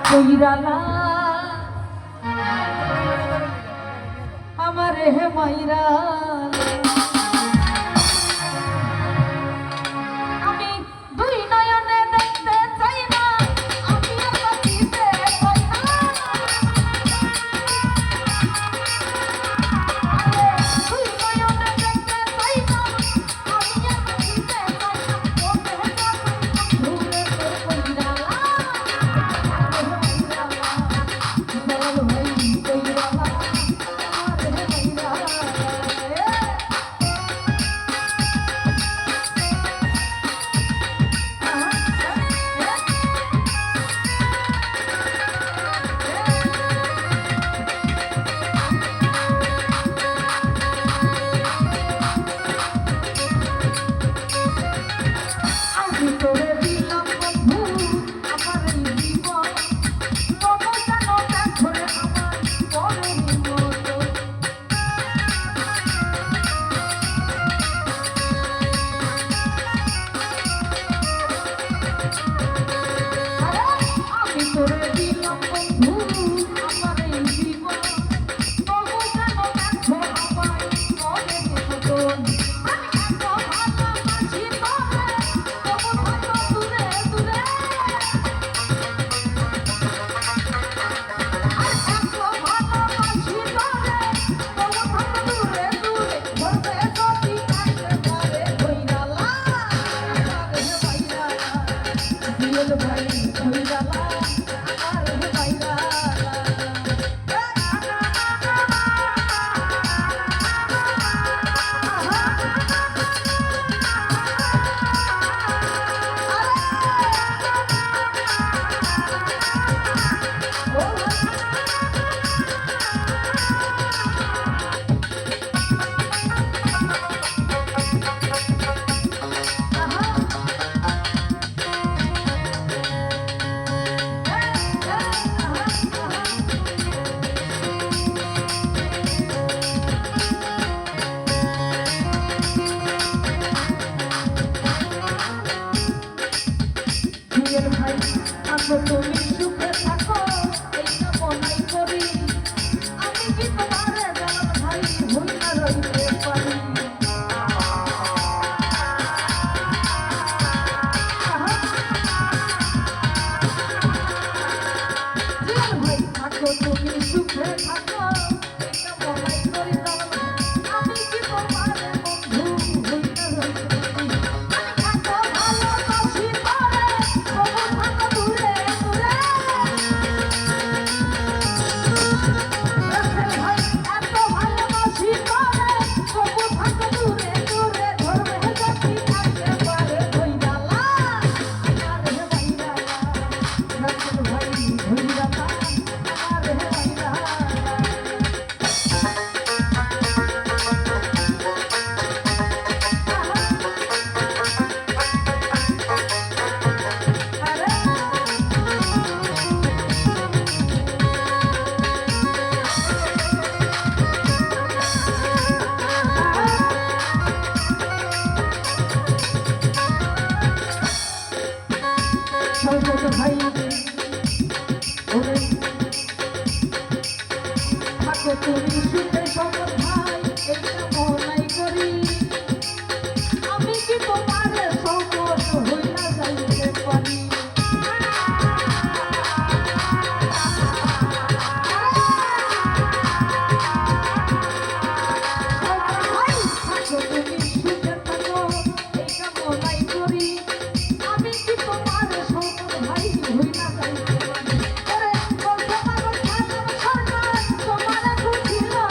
কইরালা আমারে হে মাইরা আমি দুই নয়নে দেখতে চাই না আমি আর বাঁচিতে চাই না দুই নয়নে দেখতে চাই না আমি আর বাঁচিতে চাই না তুমি সুখে থাকো এইটা মনাই করি আমি কি তোমারে জানার ভাই ভুল না রইতে পারি জীবন ভাই থাকো তুমি সুখে থাকো এইটা মনাই করি আমি কি তোমারে বন্ধু ভুল না রইতে পারি ভাই ওরে থাকো তুমি সুখে সকল ভাই এটা মনাই করি আমি কি তোমার সকল হইলা যাইতে পারি হইলা যাইতে পারি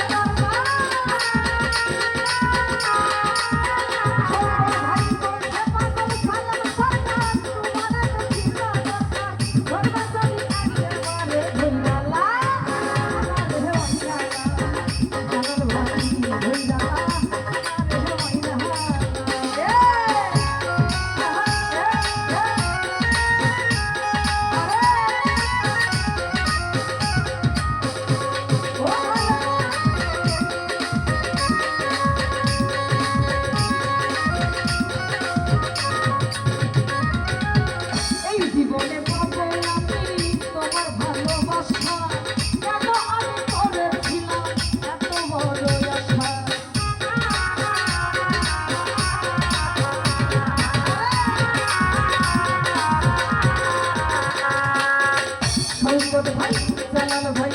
ভাই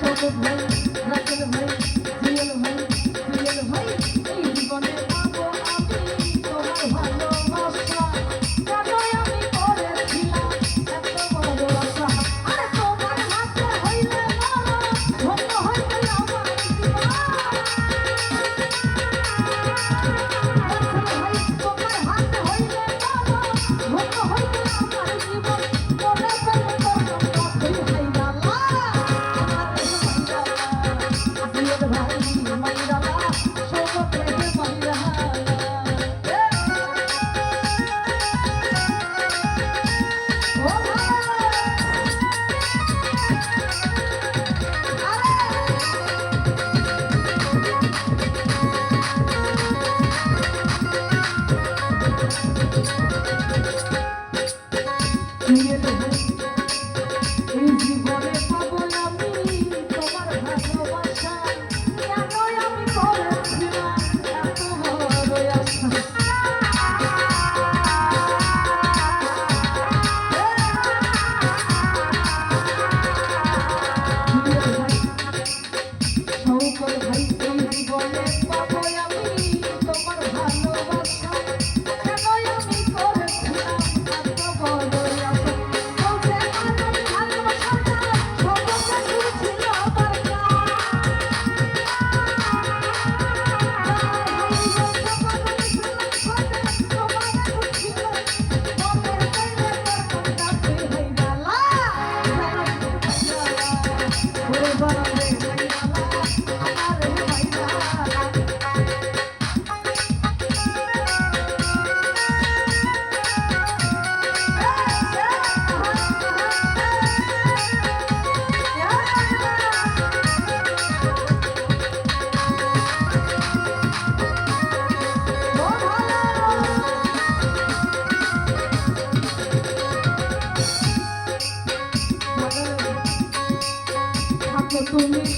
সৌগত ভাই রাসেল ভাই জিয়াল ভাই জুয়েল ভাই এই জীবনে পাবো আমি তোমার ভালোবাসা কেনই আমি করেছিলাম এত বড় আশা আরে তোমার হাতে হইলে মরণ ধন্য হইতে আমার জীবন ভাই তোমার হাতে হইলে মরণ ধন্য হইতে আমার জীবন মনে প্রেমে করলাম কতই হাইরালা জিয়াদ ভাই মাইরালা সৌগত রেখে মাইরালা ও ভাই জিয়াদ ভাই এই জীবনে পাবো আমি তোমার ভালোবাসা কেনই আমি করেছিলাম এত বড় আশা সৌগত ভাই এই জীবনে পাবো আমি তোমার ভালোবাসা কেনই আমি করেছিলাম এত বড় আশা বলতে আমার ভালোবাসাটা সৌগতে ছিল আমার তুমি